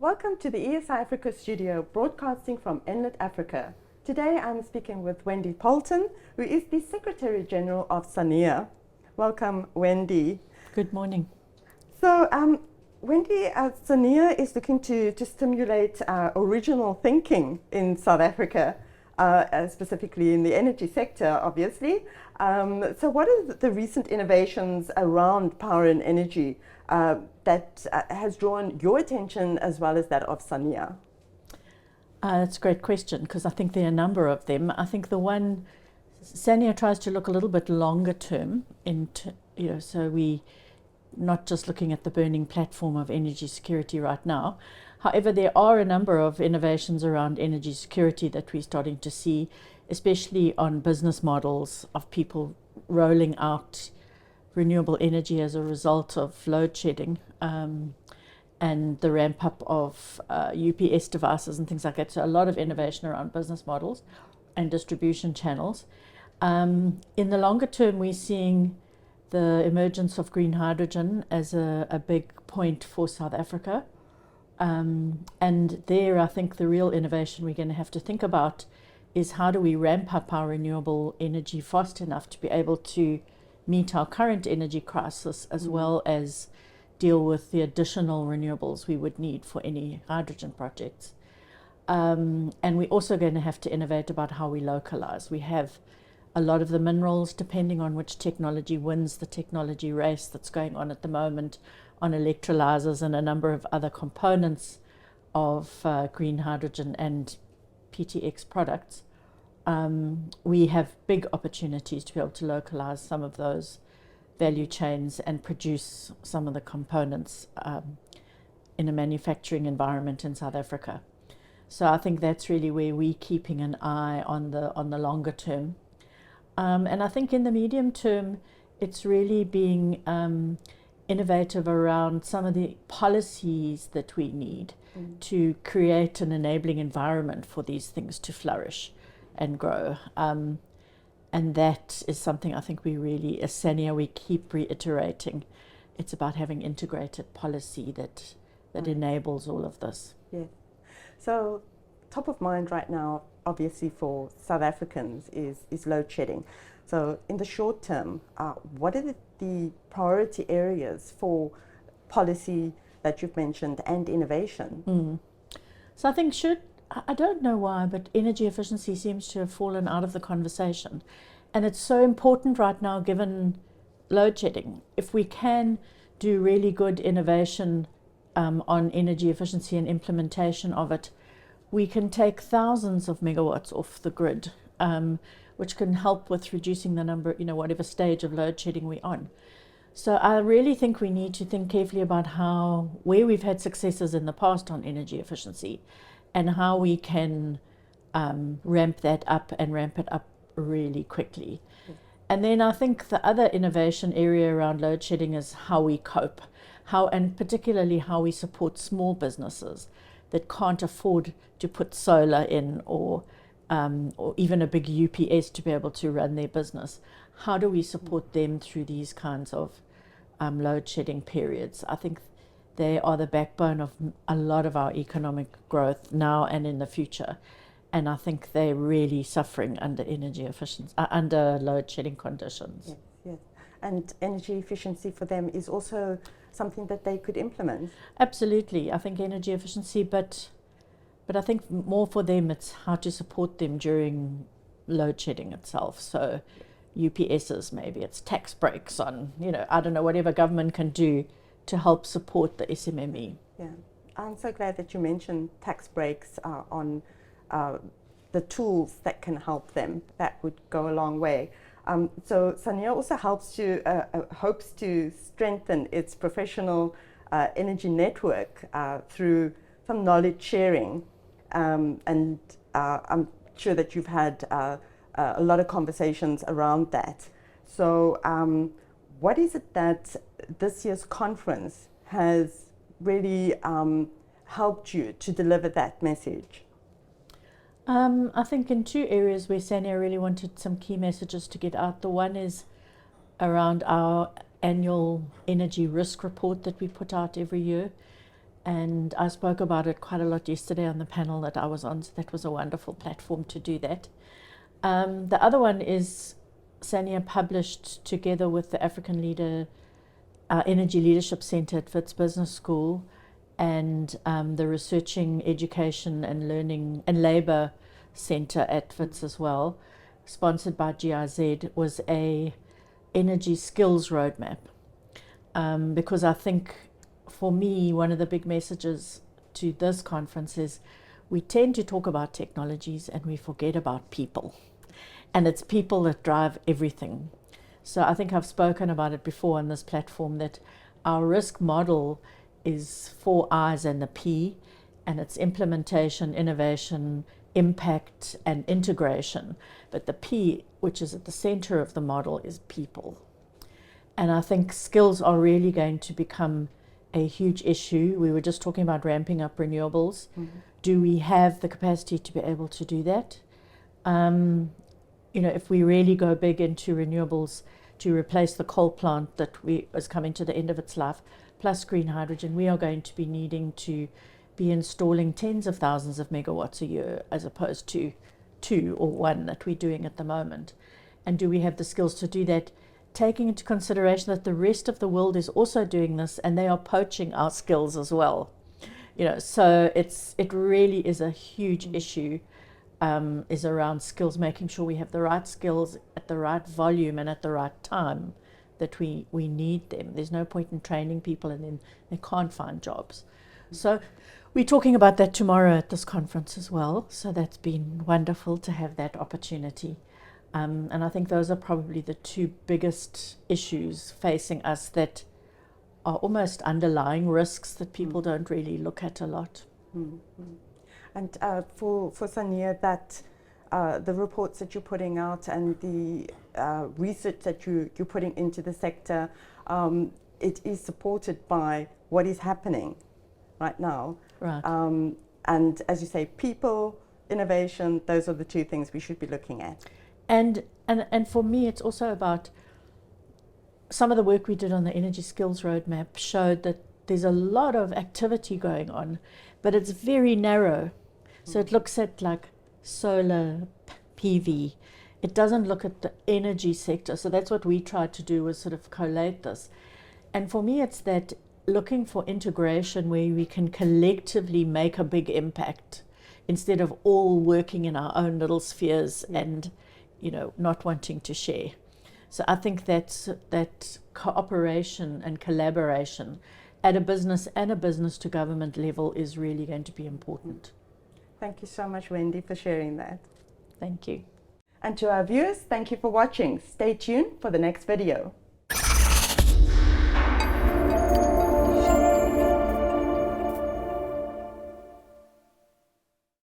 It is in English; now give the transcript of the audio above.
Welcome to the ESI Africa studio, broadcasting from Inlet, Africa. Today I'm speaking with Wendy Poulton, who is the Secretary General of SANEA. Welcome, Wendy. Good morning. So, Wendy, SANEA is looking to stimulate original thinking in South Africa, specifically in the energy sector, obviously. So what are the recent innovations around power and energy that has drawn your attention as well as that of SANEA? That's a great question because I think there are a number of them. I think the one, SANEA tries to look a little bit longer term, so we not just looking at the burning platform of energy security right now. However, there are a number of innovations around energy security that we're starting to see, especially on business models of people rolling out renewable energy as a result of load shedding and the ramp up of UPS devices and things like that. So a lot of innovation around business models and distribution channels. In the longer term, we're seeing the emergence of green hydrogen as a big point for South Africa. And there, I think the real innovation we're going to have to think about is how do we ramp up our renewable energy fast enough to be able to meet our current energy crisis as well as deal with the additional renewables we would need for any hydrogen projects. And we're also going to have to innovate about how we localize. We have a lot of the minerals, depending on which technology wins the technology race that's going on at the moment on electrolyzers and a number of other components of green hydrogen and PTX products. We have big opportunities to be able to localize some of those value chains and produce some of the components in a manufacturing environment in South Africa. So I think that's really where we're keeping an eye on the longer term. And I think in the medium term, it's really being innovative around some of the policies that we need to create an enabling environment for these things to flourish and grow. And that is something I think we really, as SANEA, we keep reiterating. It's about having integrated policy that enables all of this. Yeah. So top of mind right now, obviously for South Africans, is load shedding. So in the short term, what are the priority areas for policy that you've mentioned and innovation? So I think I don't know why, but energy efficiency seems to have fallen out of the conversation. And it's so important right now given load shedding. If we can do really good innovation on energy efficiency and implementation of it, we can take thousands of megawatts off the grid, which can help with reducing the number, whatever stage of load shedding we're on. So I really think we need to think carefully about where we've had successes in the past on energy efficiency and how we can ramp that up and ramp it up really quickly. And then I think the other innovation area around load shedding is how we cope, and particularly how we support small businesses that can't afford to put solar in or even a big UPS to be able to run their business. How do we support them through these kinds of load shedding periods? I think they are the backbone of a lot of our economic growth now and in the future. And I think they're really suffering under energy efficiency, under load shedding conditions. Yes, yes. And energy efficiency for them is also something that they could implement. Absolutely. I think energy efficiency, but I think more for them, it's how to support them during load shedding itself. So UPSs, maybe it's tax breaks on, I don't know, whatever government can do to help support the SMME. Yeah, I'm so glad that you mentioned tax breaks on the tools that can help them. That would go a long way. So SANEA also hopes to strengthen its professional energy network through some knowledge sharing. And I'm sure that you've had a lot of conversations around that. So what is it that this year's conference has really helped you to deliver that message? I think in two areas where SANEA really wanted some key messages to get out. The one is around our annual energy risk report that we put out every year. and I spoke about it quite a lot yesterday on the panel that I was on, so that was a wonderful platform to do that. The other one is SANEA published together with the African Energy Leadership Centre at Wits Business School and the Researching Education and Learning and Labour Centre at Wits as well, sponsored by GIZ, was a energy skills roadmap. Because I think for me, one of the big messages to this conference is we tend to talk about technologies and we forget about people. And it's people that drive everything. So I think I've spoken about it before on this platform that our risk model is 4 I's and the P, and it's implementation, innovation, impact, and integration. But the P, which is at the center of the model, is people. And I think skills are really going to become a huge issue. We were just talking about ramping up renewables. Mm-hmm. Do we have the capacity to be able to do that? If we really go big into renewables to replace the coal plant that is coming to the end of its life, plus green hydrogen, we are going to be needing to be installing tens of thousands of megawatts a year as opposed to 2 or 1 that we're doing at the moment. And do we have the skills to do that, taking into consideration that the rest of the world is also doing this and they are poaching our skills as well? So it really is a huge issue, is around skills, making sure we have the right skills at the right volume and at the right time that we need them. There's no point in training people and then they can't find jobs. So we're talking about that tomorrow at this conference as well. So that's been wonderful to have that opportunity. And I think those are probably the 2 biggest issues facing us that are almost underlying risks that people don't really look at a lot. Mm-hmm. And for SANEA, that the reports that you're putting out and the research that you're putting into the sector, it is supported by what is happening right now. Right. And as you say, people, innovation, those are the 2 things we should be looking at. And for me, it's also about some of the work we did on the energy skills roadmap showed that there's a lot of activity going on, but it's very narrow. So it looks at like solar, PV. It doesn't look at the energy sector. So that's what we tried to do, was sort of collate this. And for me, it's that looking for integration where we can collectively make a big impact instead of all working in our own little spheres and not wanting to share. So I think that cooperation and collaboration at a business and a business to government level is really going to be important. Thank you so much, Wendy, for sharing that. Thank you. And to our viewers, thank you for watching. Stay tuned for the next video.